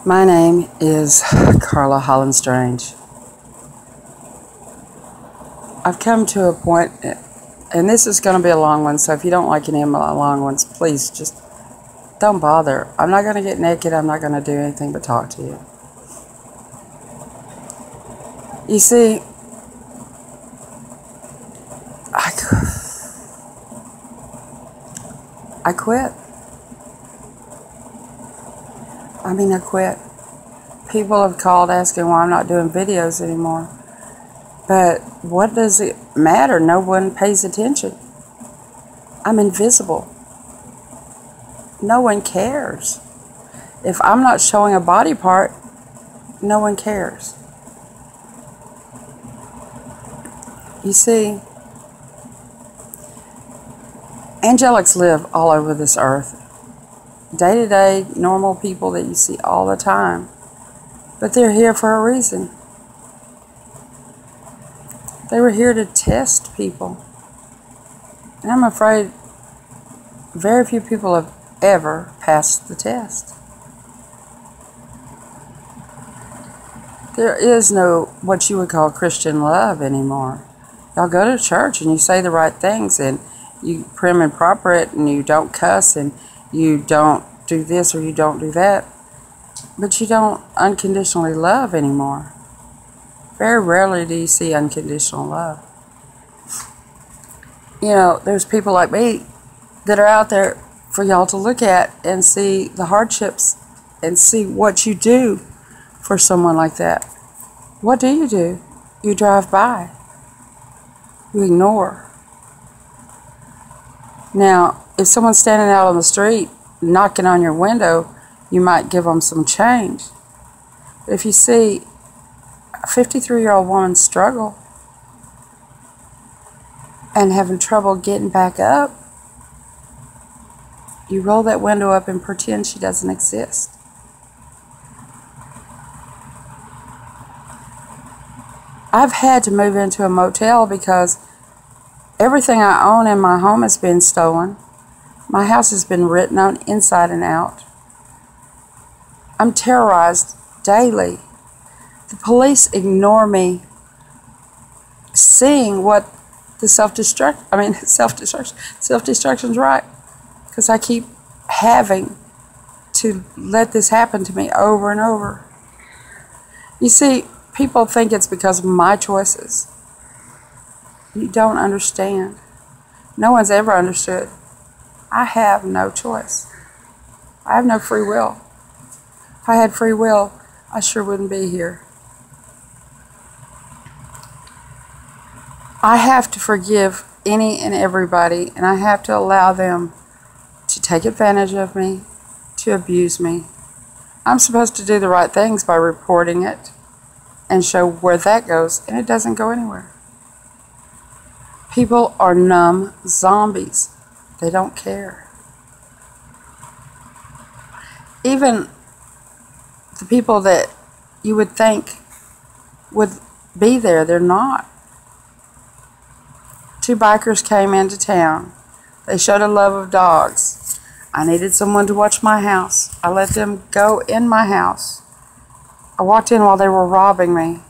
My name is Carla Holland Strange. I've come to a point, and this is going to be a long one, so if you don't like any of my long ones, please just don't bother. I'm not going to get naked. I'm not going to do anything but talk to you. You see, I quit. I quit. People have called asking why I'm not doing videos anymore. But what does it matter? No one pays attention. I'm invisible. No one cares. If I'm not showing a body part, no one cares. You see, angelics live all over this earth. Day-to-day, normal people that you see all the time. But they're here for a reason. They were here to test people. And I'm afraid very few people have ever passed the test. There is no what you would call Christian love anymore. Y'all go to church and you say the right things and you prim and proper it and you don't cuss and you don't do this or you don't do that. But you don't unconditionally love anymore. Very rarely do you see unconditional love. You know, there's people like me that are out there for y'all to look at and see the hardships and see what you do for someone like that. What do? You drive by. You ignore. Now, if someone's standing out on the street knocking on your window, you might give them some change. But if you see a 53-year-old woman struggle and having trouble getting back up, you roll that window up and pretend she doesn't exist. I've had to move into a motel because everything I own in my home has been stolen. My house has been written on inside and out. I'm terrorized daily. The police ignore me seeing what the self-destruction's right. Because I keep having to let this happen to me over and over. You see, people think it's because of my choices. You don't understand. No one's ever understood. I have no choice. I have no free will. If I had free will, I sure wouldn't be here. I have to forgive any and everybody, and I have to allow them to take advantage of me, to abuse me. I'm supposed to do the right things by reporting it and show where that goes, and it doesn't go anywhere. People are numb zombies. They don't care. Even the people that you would think would be there, they're not. Two bikers came into town. They showed a love of dogs. I needed someone to watch my house. I let them go in my house. I walked in while they were robbing me.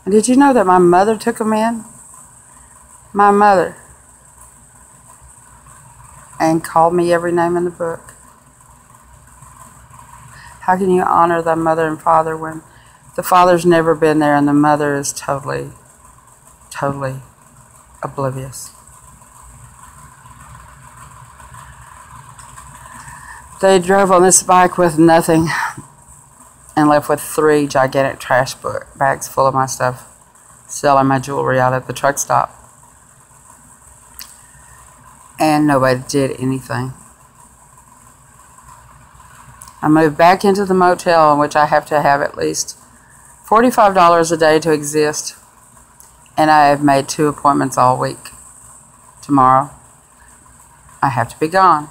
And did you know that my mother took them in? My mother. And called me every name in the book. How can you honor the mother and father when the father's never been there and the mother is totally oblivious? They drove on this bike with nothing and left with 3 gigantic trash bags full of my stuff, selling my jewelry out at the truck stop. And nobody did anything. I moved back into the motel in which I have to have at least $45 a day to exist. And I have made 2 appointments all week. Tomorrow, I have to be gone.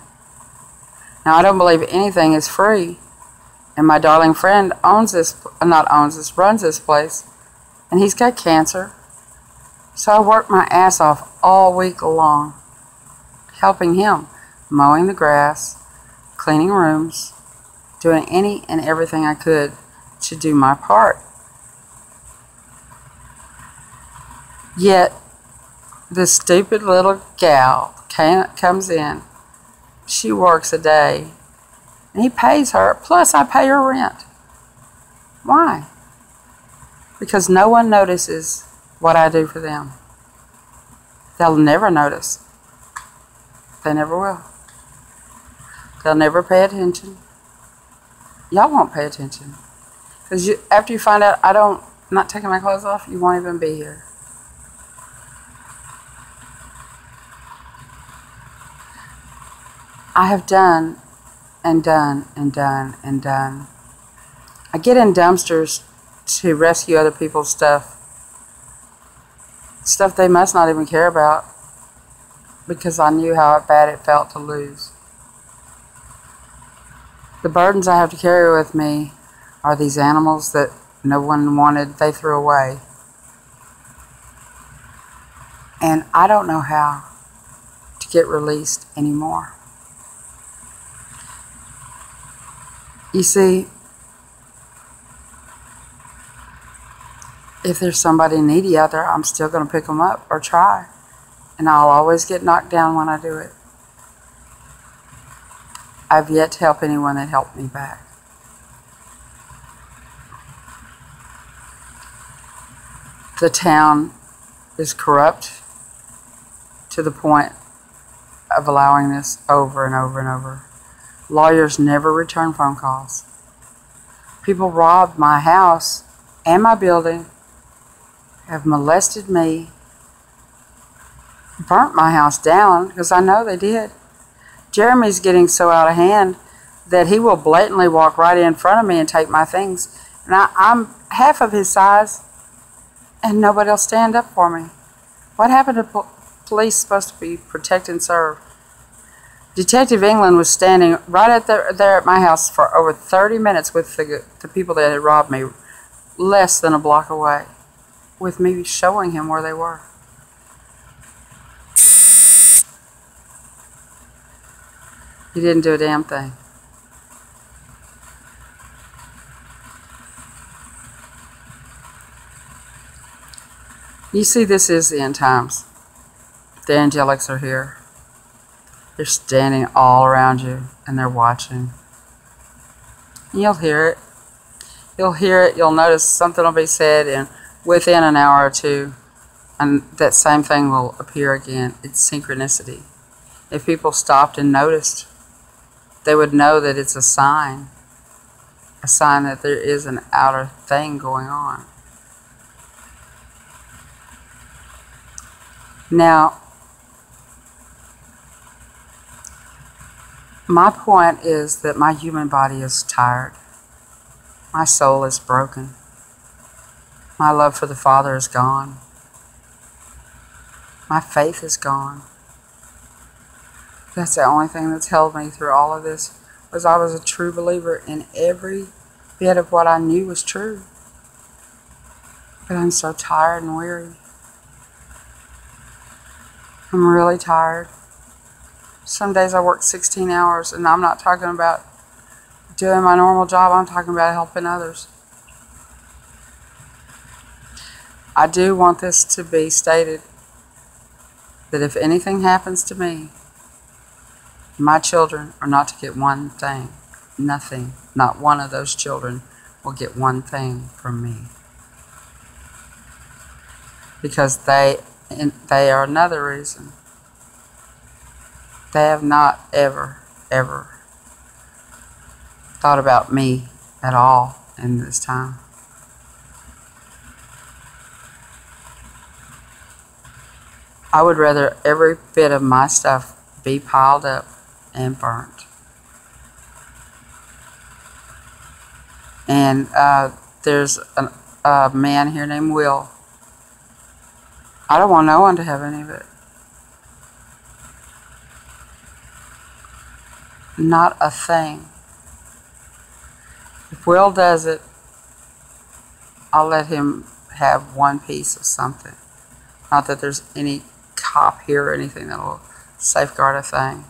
Now, I don't believe anything is free. And my darling friend runs this place. And he's got cancer. So I work my ass off all week long, helping him, mowing the grass, cleaning rooms, doing any and everything I could to do my part. Yet, this stupid little gal comes in. She works a day, and he pays her, plus I pay her rent. Why? Because no one notices what I do for them. They'll never notice. They never will. They'll never pay attention. Y'all won't pay attention. Because after you find out I'm not taking my clothes off, you won't even be here. I have done and done and done and done. I get in dumpsters to rescue other people's stuff. Stuff they must not even care about, because I knew how bad it felt to lose. The burdens I have to carry with me are these animals that no one wanted, they threw away. And I don't know how to get released anymore. You see, if there's somebody needy out there, I'm still going to pick them up or try. And I'll always get knocked down when I do it. I've yet to help anyone that helped me back. The town is corrupt to the point of allowing this over and over and over. Lawyers never return phone calls. People robbed my house and my building, have molested me, burnt my house down, because I know they did. Jeremy's getting so out of hand that he will blatantly walk right in front of me and take my things. And I'm half of his size, and nobody will stand up for me. What happened to police supposed to be protect and serve? Detective England was standing right there at my house for over 30 minutes with the people that had robbed me, less than a block away, with me showing him where they were. He didn't do a damn thing. You see, this is the end times. The angelics are here. They're standing all around you, and they're watching. You'll hear it. You'll hear it. You'll notice something will be said, and within an hour or two, and that same thing will appear again. It's synchronicity. If people stopped and noticed, they would know that it's a sign that there is an outer thing going on. Now, my point is that my human body is tired. My soul is broken. My love for the Father is gone. My faith is gone. That's the only thing that's held me through all of this, was I was a true believer in every bit of what I knew was true. But I'm so tired and weary. I'm really tired. Some days I work 16 hours, and I'm not talking about doing my normal job. I'm talking about helping others. I do want this to be stated that if anything happens to me, my children are not to get one thing. Nothing. Not one of those children will get one thing from me. Because they are another reason. They have not ever thought about me at all in this time. I would rather every bit of my stuff be piled up and burnt. And there's a man here named Will. I don't want no one to have any of it. Not a thing. If Will does it, I'll let him have one piece of something. Not that there's any cop here or anything that will safeguard a thing.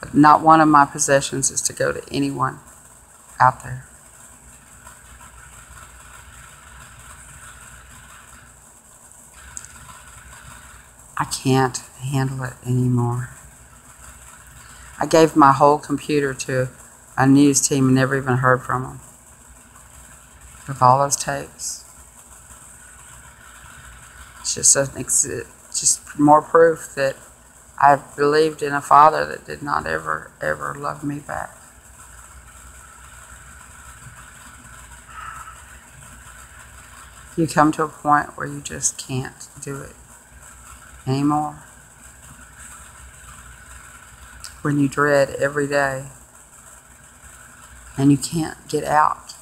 But not one of my possessions is to go to anyone. out there. I can't handle it anymore. I gave my whole computer to a news team and never even heard from them. With all those tapes. It's just more proof that I believed in a father that did not ever love me back. You come to a point where you just can't do it anymore. When you dread every day and you can't get out.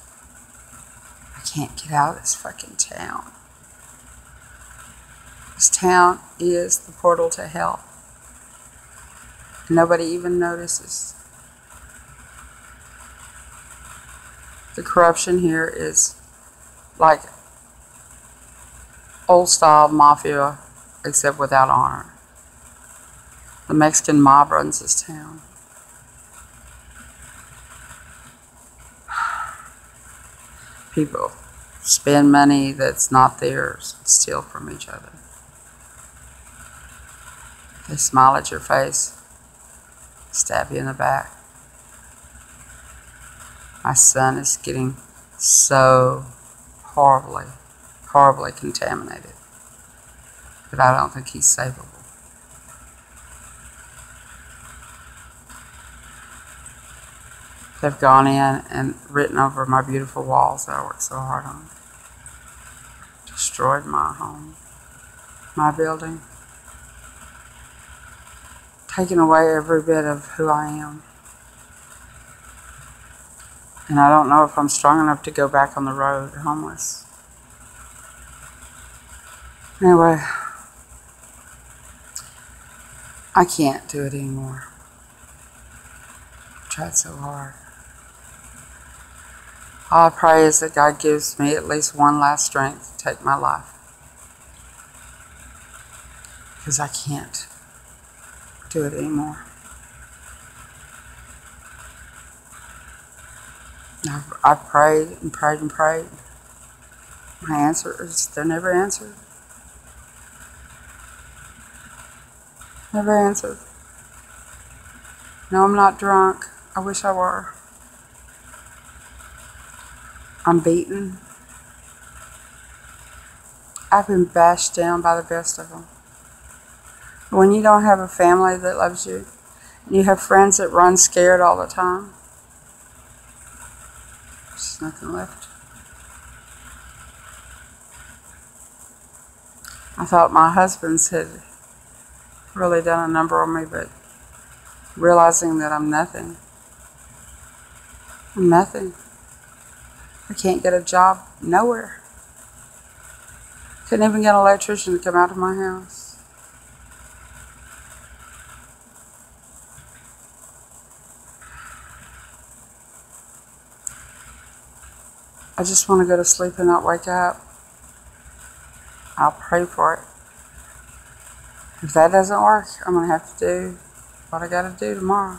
I can't get out of this fucking town. This town is the portal to hell. Nobody even notices. The corruption here is like old style mafia, except without honor. The Mexican mob runs this town. People spend money that's not theirs and steal from each other. They smile at your face, stab you in the back. My son is getting so horribly contaminated that I don't think he's savable. They've gone in and written over my beautiful walls that I worked so hard on. Destroyed my home, my building. Taken away every bit of who I am. And I don't know if I'm strong enough to go back on the road homeless. Anyway, I can't do it anymore. I've tried so hard. All I pray is that God gives me at least one last strength to take my life. Because I can't do it anymore. I've prayed and prayed and prayed. My answers, they're never answered. Never answered. No, I'm not drunk. I wish I were. I'm beaten. I've been bashed down by the best of them. When you don't have a family that loves you, and you have friends that run scared all the time, there's nothing left. I thought my husband's had really done a number on me, but realizing that I'm nothing. I'm nothing. I can't get a job nowhere. Couldn't even get an electrician to come out of my house. I just want to go to sleep and not wake up. I'll pray for it. If that doesn't work, I'm going to have to do what I got to do tomorrow.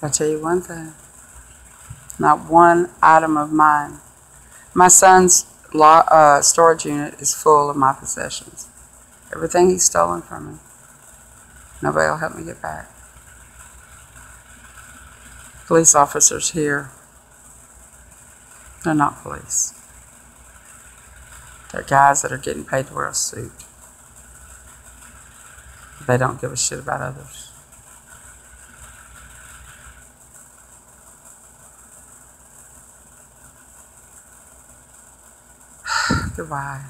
I'll tell you one thing. Not one item of mine. My son's storage unit is full of my possessions. Everything he's stolen from me. Nobody will help me get back. Police officers here, they're not police. They're guys that are getting paid to wear a suit. They don't give a shit about others. Goodbye.